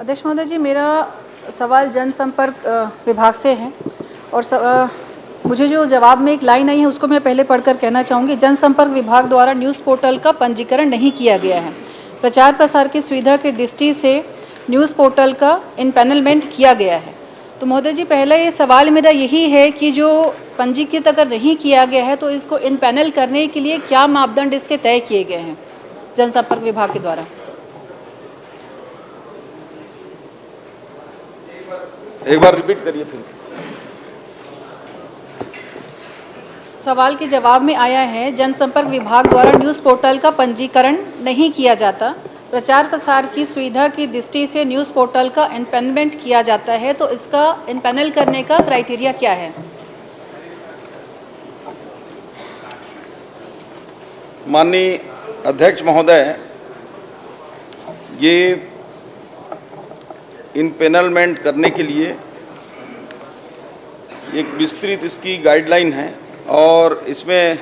अध्यक्ष महोदय जी, मेरा सवाल जनसंपर्क विभाग से है और मुझे जो जवाब में एक लाइन आई है उसको मैं पहले पढ़कर कहना चाहूँगी। जनसंपर्क विभाग द्वारा न्यूज़ पोर्टल का पंजीकरण नहीं किया गया है। प्रचार प्रसार की सुविधा की दृष्टि से न्यूज़ पोर्टल का इनपैनलमेंट किया गया है। तो महोदय जी, पहला ये सवाल मेरा यही है कि जो पंजीकृत अगर नहीं किया गया है तो इसको इनपैनल करने के लिए क्या मापदंड इसके तय किए गए हैं जनसंपर्क विभाग के द्वारा? एक बार रिपीट करिए फिर से। सवाल के जवाब में आया है, जनसंपर्क विभाग द्वारा न्यूज़ पोर्टल का पंजीकरण नहीं किया जाता, प्रचार प्रसार की सुविधा की दृष्टि से न्यूज़ पोर्टल का इनपैनलमेंट किया जाता है, तो इसका इनपैनल करने का क्राइटेरिया क्या है? माननीय अध्यक्ष महोदय, ये इनपैनलमेंट करने के लिए एक विस्तृत इसकी गाइडलाइन है और इसमें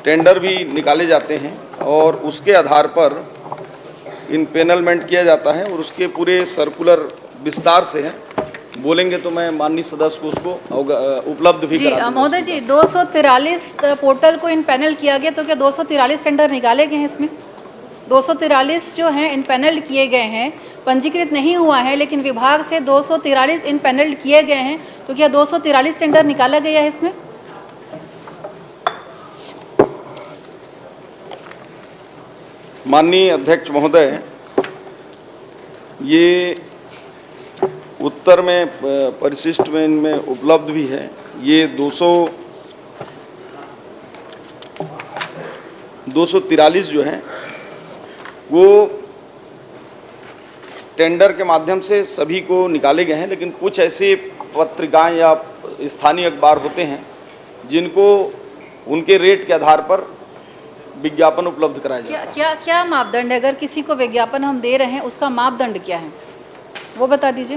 टेंडर भी निकाले जाते हैं और उसके आधार पर इनपैनलमेंट किया जाता है और उसके पूरे सर्कुलर विस्तार से है। बोलेंगे तो मैं माननीय सदस्य को उसको उपलब्ध भी करा दूंगा। महोदय जी, 243 पोर्टल को इनपैनल किया गया, तो क्या 243 टेंडर निकाले गए हैं इसमें? 243 जो हैं इनपैनल्ड किए गए हैं, पंजीकृत नहीं हुआ है लेकिन विभाग से 243 इनपैनल्ड किए गए हैं, तो क्या 243 टेंडर निकाला गया है इसमें? माननीय अध्यक्ष महोदय, ये उत्तर में परिशिष्ट में इनमें उपलब्ध भी है। ये 243 जो है वो टेंडर के माध्यम से सभी को निकाले गए हैं, लेकिन कुछ ऐसे पत्रिकाएं या स्थानीय अखबार होते हैं जिनको उनके रेट के आधार पर विज्ञापन उपलब्ध कराया जाता है। क्या मापदंड है? अगर किसी को विज्ञापन हम दे रहे हैं उसका मापदंड क्या है वो बता दीजिए।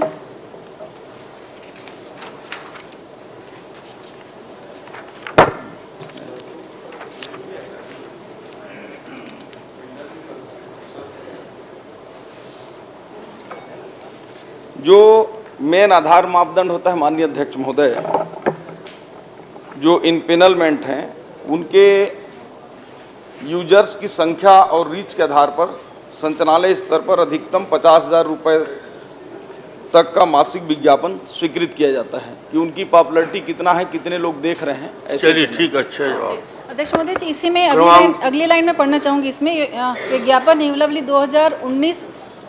जो मेन आधार मापदंड होता है माननीय अध्यक्ष महोदय, जो इनपैनलमेंट हैं उनके यूजर्स की संख्या और रीच के आधार पर संचालनालय स्तर पर अधिकतम 50,000 रुपये तक का मासिक विज्ञापन स्वीकृत किया जाता है कि उनकी पॉपुलैरिटी कितना है, कितने लोग देख रहे हैं। चलिए ठीक, अच्छा जवाब। अध्यक्ष महोदय जी, इसी में अगली लाइन में पढ़ना चाहूँगी। इसमें विज्ञापन नियमावली 2019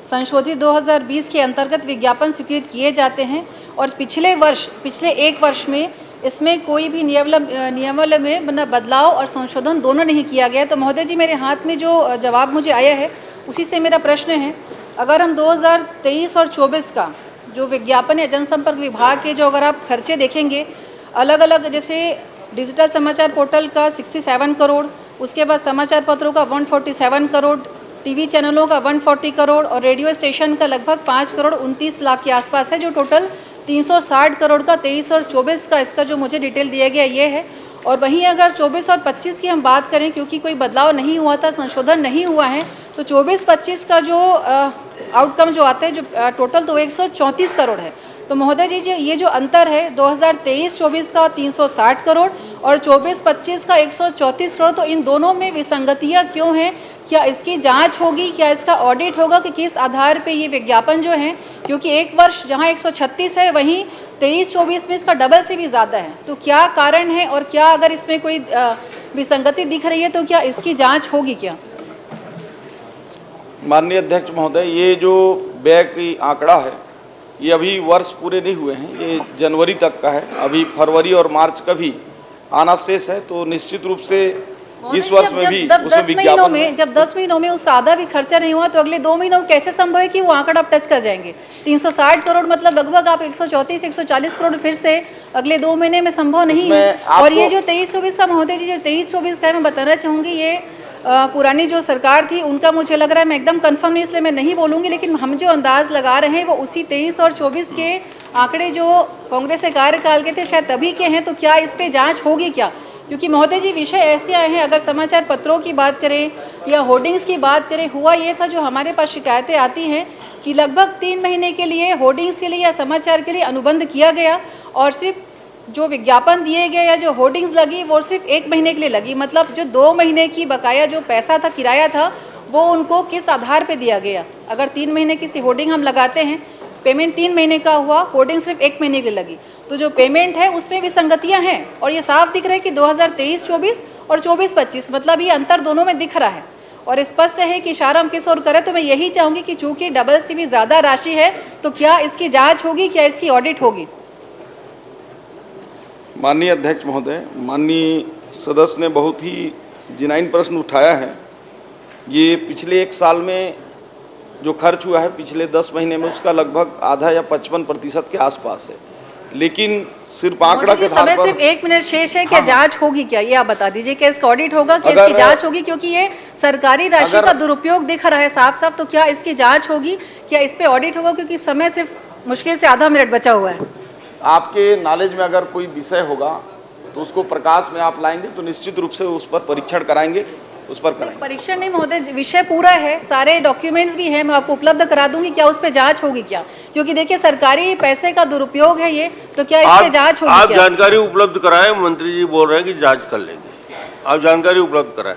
संशोधित 2020 के अंतर्गत विज्ञापन स्वीकृत किए जाते हैं और पिछले एक वर्ष में इसमें कोई भी नियमावली में बदलाव और संशोधन दोनों नहीं किया गया। तो महोदय जी, मेरे हाथ में जो जवाब मुझे आया है उसी से मेरा प्रश्न है, अगर हम 2023 और 24 का जो विज्ञापन है जनसंपर्क विभाग के, जो अगर आप खर्चे देखेंगे अलग अलग, जैसे डिजिटल समाचार पोर्टल का 67 करोड़, उसके बाद समाचार पत्रों का 147 करोड़, टीवी चैनलों का 140 करोड़ और रेडियो स्टेशन का लगभग 5 करोड़ 29 लाख के आसपास है, जो टोटल 360 करोड़ का 23 और 24 का इसका जो मुझे डिटेल दिया गया ये है। और वहीं अगर 24 और 25 की हम बात करें, क्योंकि कोई बदलाव नहीं हुआ था, संशोधन नहीं हुआ है, तो 24-25 का जो आउटकम जो आता है जो टोटल तो 134 करोड़ है। तो महोदय जी, ये जो अंतर है 2023-24 का 360 करोड़ और 24-25 का 134 करोड़, तो इन दोनों में विसंगतियाँ क्यों हैं? क्या इसकी जांच होगी? क्या इसका ऑडिट होगा कि किस आधार पे ये विज्ञापन जो है, क्योंकि एक वर्ष जहां 136 है वहीं 23-24 में इसका डबल से भी ज़्यादा है, तो क्या कारण है? और क्या अगर इसमें कोई विसंगति दिख रही है तो क्या इसकी जांच होगी क्या? माननीय अध्यक्ष महोदय, ये जो व्यय की आंकड़ा है ये अभी वर्ष पूरे नहीं हुए हैं, ये जनवरी तक का है, अभी फरवरी और मार्च का भी आना शेष है। तो निश्चित रूप से इस वर्ष में भी उसे विज्ञापन में जब 10 महीनों में उसका आधा भी खर्चा नहीं हुआ तो अगले 2 महीनों में कैसे संभव है कि वो आंकड़ा आप टच कर जाएंगे? 360 करोड़ मतलब लगभग आप 134-140 करोड़ फिर से अगले 2 महीने में संभव नहीं है। और ये जो 23-24 का महोदय जी, जो 23-24 का है, मैं बताना चाहूँगी ये पुरानी जो सरकार थी उनका मुझे लग रहा है, मैं एकदम कंफर्म नहीं इसलिए मैं नहीं बोलूँगी, लेकिन हम जो अंदाज लगा रहे हैं वो उसी 23 और 24 के आंकड़े जो कांग्रेस के कार्यकाल के थे शायद तभी के हैं। तो क्या इस पर जाँच होगी क्या? क्योंकि महोदय जी विषय ऐसे आए हैं, अगर समाचार पत्रों की बात करें या होर्डिंग्स की बात करें, हुआ ये था जो हमारे पास शिकायतें आती हैं कि लगभग 3 महीने के लिए होर्डिंग्स के लिए या समाचार के लिए अनुबंध किया गया और सिर्फ जो विज्ञापन दिए गए या जो होर्डिंग्स लगी वो सिर्फ 1 महीने के लिए लगी। मतलब जो 2 महीने की बकाया जो पैसा था, किराया था, वो उनको किस आधार पे दिया गया? अगर 3 महीने किसी होर्डिंग हम लगाते हैं, पेमेंट 3 महीने का हुआ, होर्डिंग सिर्फ 1 महीने के लिए लगी, तो जो पेमेंट है उसमें विसंगतियां हैं और ये साफ दिख रहा है कि 2023-24 और 24-25 मतलब ये अंतर दोनों में दिख रहा है और स्पष्ट है कि इशारा हम किस ओर करें। तो मैं यही चाहूँगी कि चूंकि डबल से भी ज़्यादा राशि है तो क्या इसकी जाँच होगी, क्या इसकी ऑडिट होगी? माननीय अध्यक्ष महोदय, माननीय सदस्य ने बहुत ही जिनाइन प्रश्न उठाया है। ये पिछले 1 साल में जो खर्च हुआ है पिछले 10 महीने में उसका लगभग आधा या 55% के आसपास है, लेकिन सिर्फ आंकड़ा के आधार समय पर सिर्फ 1 मिनट शेष है, क्या जांच होगी? क्या ये आप बता दीजिए, क्या इसका ऑडिट होगा, क्या इसकी जांच होगी? क्योंकि ये सरकारी राशि का दुरुपयोग दिख रहा है साफ साफ, तो क्या इसकी जांच होगी, क्या इस पे ऑडिट होगा? क्योंकि समय सिर्फ मुश्किल से आधा मिनट बचा हुआ है। आपके नॉलेज में अगर कोई विषय होगा तो उसको प्रकाश में आप लाएंगे तो निश्चित रूप से उस पर परीक्षण कराएंगे, उस पर कराएंगे। परीक्षण नहीं महोदय, विषय पूरा है, सारे डॉक्यूमेंट्स भी हैं, मैं आपको उपलब्ध करा दूंगी। क्या उस पे जांच होगी क्या? क्योंकि देखिए सरकारी पैसे का दुरुपयोग है ये, तो क्या इस पे जांच होगी? आप जानकारी उपलब्ध कराएं, मंत्री जी बोल रहे हैं कि जांच कर लेंगे, आप जानकारी उपलब्ध कराएं।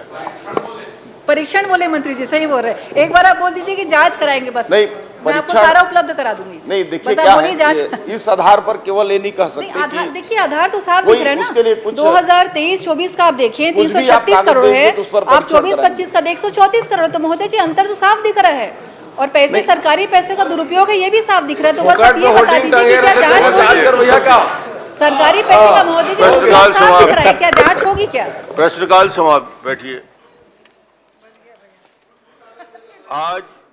परीक्षण बोले मंत्री जी, सही बोल रहे हैं। एक बार आप बोल दीजिए कि जांच कराएंगे बस, नहीं, मैं आपको सारा उपलब्ध करा दूंगी। नहीं, देखिए क्या है, इस आधार पर केवल ये नहीं कह सकते आधार, देखिए आधार तो साफ दिख रहा है ना। 2023-24 का आप देखिए 336 करोड़ है, आप 24-25 का 134 करोड़, तो महोदय जी अंतर तो साफ दिख रहा है और पैसे सरकारी पैसे का दुरुपयोग है ये भी साफ दिख रहा है। तो बस आप ये बता दीजिए कि क्या जांच होगी? सरकारी पैसे का महोदय जी साफ दिख रहा है, क्या जांच होगी? क्या प्रश्नकाल समाप्त, बैठिए। आज